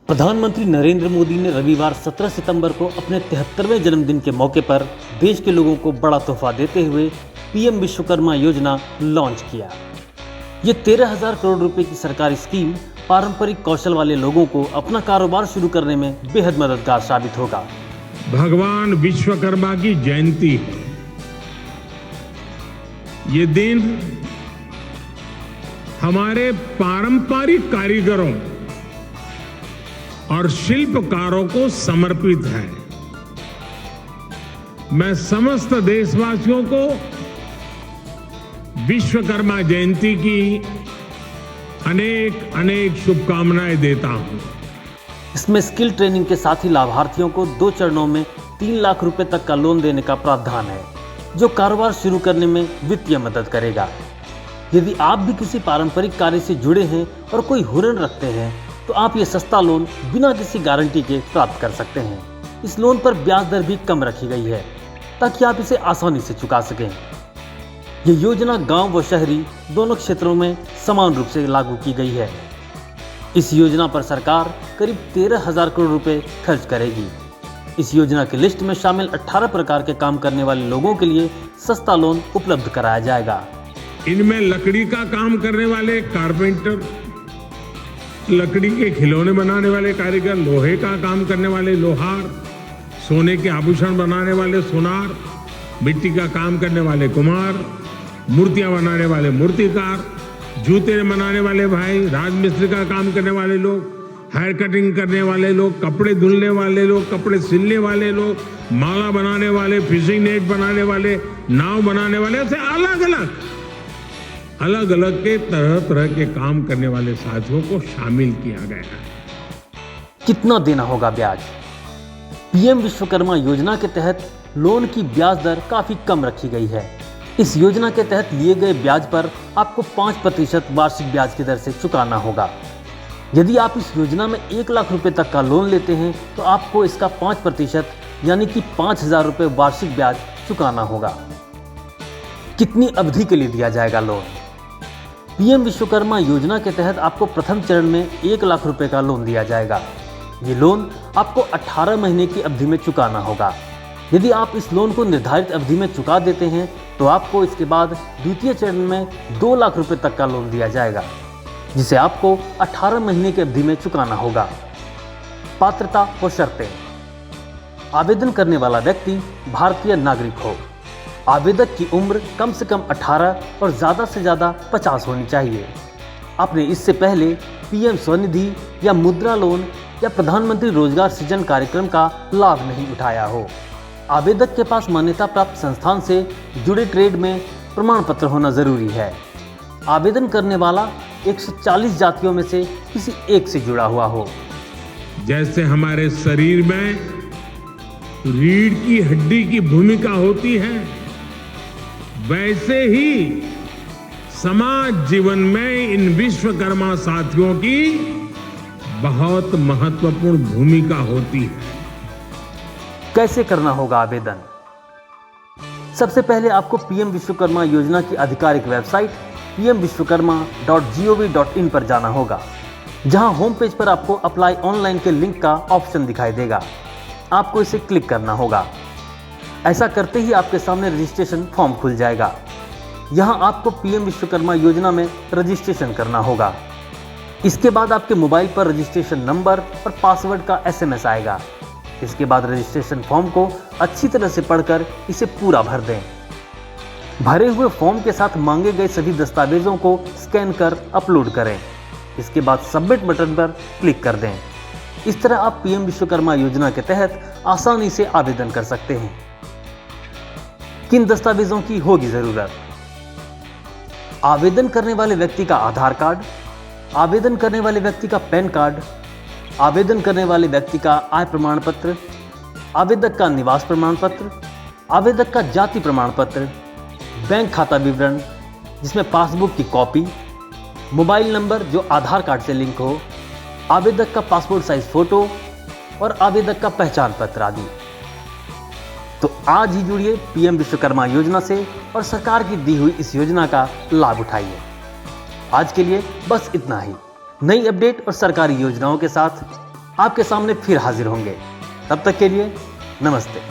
प्रधानमंत्री नरेंद्र मोदी ने रविवार 17 सितंबर को अपने 73वें जन्मदिन के मौके पर देश के लोगों को बड़ा तोहफा देते हुए पीएम विश्वकर्मा योजना लॉन्च किया। ये 13,000 करोड़ रुपए की सरकारी स्कीम पारंपरिक कौशल वाले लोगों को अपना कारोबार शुरू करने में बेहद मददगार साबित होगा। भगवान विश्वकर्मा की जयंती है। ये दिन हमारे पारंपरिक कारीगरों और शिल्पकारों को समर्पित है। मैं समस्त देशवासियों को विश्वकर्मा जयंती की अनेक अनेक शुभकामनाएं देता हूं। इसमें स्किल ट्रेनिंग के साथ ही लाभार्थियों को 2 चरणों में 3 लाख रुपए तक का लोन देने का प्रावधान है, जो कारोबार शुरू करने में वित्तीय मदद करेगा। यदि आप भी किसी पारंपरिक कार्य से जुड़े हैं और कोई हुनर रखते हैं तो आप ये सस्ता लोन बिना किसी गारंटी के प्राप्त कर सकते हैं। इस लोन पर ब्याज दर भी कम रखी गई है ताकि आप इसे आसानी से चुका सकें। ये योजना गांव व शहरी दोनों क्षेत्रों में समान रूप से लागू की गई है। इस योजना पर सरकार करीब 13,000 करोड़ रुपए खर्च करेगी। इस योजना की लिस्ट में शामिल 18 प्रकार के काम करने वाले लोगों के लिए सस्ता लोन उपलब्ध कराया जाएगा। इनमें लकड़ी का काम करने वाले कारपेंटर, लकड़ी के खिलौने बनाने वाले कारीगर, लोहे का काम करने वाले लोहार, सोने के आभूषण बनाने वाले सोनार, मिट्टी का काम करने वाले कुम्हार, मूर्तियां बनाने वाले मूर्तिकार, जूते बनाने वाले भाई, राजमिस्त्री का काम करने वाले लोग, हेयर कटिंग करने वाले लोग, कपड़े धुलने वाले लोग, कपड़े सिलने वाले लोग, माला बनाने वाले, फिशिंग नेट बनाने वाले, नाव बनाने वाले, ऐसे अलग अलग के तरह तरह के काम करने वाले साथियों को शामिल किया गया है। कितना देना होगा ब्याज? पीएम विश्वकर्मा योजना के तहत लोन की ब्याज दर काफी कम रखी गई है। इस योजना के तहत लिए गए ब्याज पर आपको 5% वार्षिक ब्याज की दर से चुकाना होगा। यदि आप इस योजना में 1 लाख रुपए तक का लोन लेते हैं तो आपको इसका 5% यानी कि 5,000 रुपए वार्षिक ब्याज चुकाना होगा। कितनी अवधि के लिए दिया जाएगा लोन? पीएम विश्वकर्मा योजना के तहत आपको प्रथम चरण में 1 लाख रुपए का लोन दिया जाएगा। ये लोन आपको 18 महीने की अवधि में चुकाना होगा। यदि आप इस लोन को निर्धारित अवधि में चुका देते हैं तो आपको इसके बाद द्वितीय चरण में 2 लाख रुपए तक का लोन दिया जाएगा, जिसे आपको 18 महीने की अवधि में चुकाना होगा। पात्रता व शर्तें। आवेदन करने वाला व्यक्ति भारतीय नागरिक हो। आवेदक की उम्र कम से कम 18 और ज़्यादा से ज़्यादा 50 होनी चाहिए। आपने इससे पहले पीएम स्वनिधि या मुद्रा लोन या प्रधानमंत्री रोजगार सृजन कार्यक्रम का लाभ नहीं उठाया हो। आवेदक के पास मान्यता प्राप्त संस्थान से जुड़े ट्रेड में प्रमाण पत्र होना जरूरी है। आवेदन करने वाला 140 जातियों में से किसी एक से जुड़ा हुआ हो। जैसे हमारे शरीर में रीढ़ की हड्डी की भूमिका होती है, वैसे ही समाज जीवन में इन विश्वकर्मा साथियों की बहुत महत्वपूर्ण भूमिका होती है। कैसे करना होगा आवेदन? सबसे पहले आपको पीएम विश्वकर्मा योजना की आधिकारिक वेबसाइट pmvishwakarma.gov.in पर जाना होगा, जहां होम पेज पर आपको अप्लाई ऑनलाइन के लिंक का ऑप्शन दिखाई देगा। आपको इसे क्लिक करना होगा। ऐसा करते ही आपके सामने रजिस्ट्रेशन फॉर्म खुल जाएगा। यहां आपको पीएम विश्वकर्मा योजना में रजिस्ट्रेशन करना होगा। इसके बाद आपके मोबाइल पर रजिस्ट्रेशन नंबर और पासवर्ड का SMS आएगा। इसके बाद रजिस्ट्रेशन फॉर्म को अच्छी तरह से पढ़कर इसे पूरा भर दें। भरे हुए फॉर्म के साथ मांगे गए सभी दस्तावेजों को स्कैन कर अपलोड करें। इसके बाद सबमिट बटन पर क्लिक कर दें। इस तरह आप पीएम विश्वकर्मा योजना के तहत आसानी से आवेदन कर सकते हैं। किन दस्तावेजों की होगी जरूरत? आवेदन करने वाले व्यक्ति का आधार कार्ड, आवेदन करने वाले व्यक्ति का पैन कार्ड, आवेदन करने वाले व्यक्ति का आय प्रमाण पत्र, आवेदक का निवास प्रमाण पत्र, आवेदक का जाति प्रमाण पत्र, बैंक खाता विवरण जिसमें पासबुक की कॉपी, मोबाइल नंबर जो आधार कार्ड से लिंक हो, आवेदक का पासपोर्ट साइज फोटो और आवेदक का पहचान पत्र आदि। तो आज ही जुड़िए पीएम विश्वकर्मा योजना से और सरकार की दी हुई इस योजना का लाभ उठाइए। आज के लिए बस इतना ही। नई अपडेट और सरकारी योजनाओं के साथ आपके सामने फिर हाजिर होंगे। तब तक के लिए नमस्ते।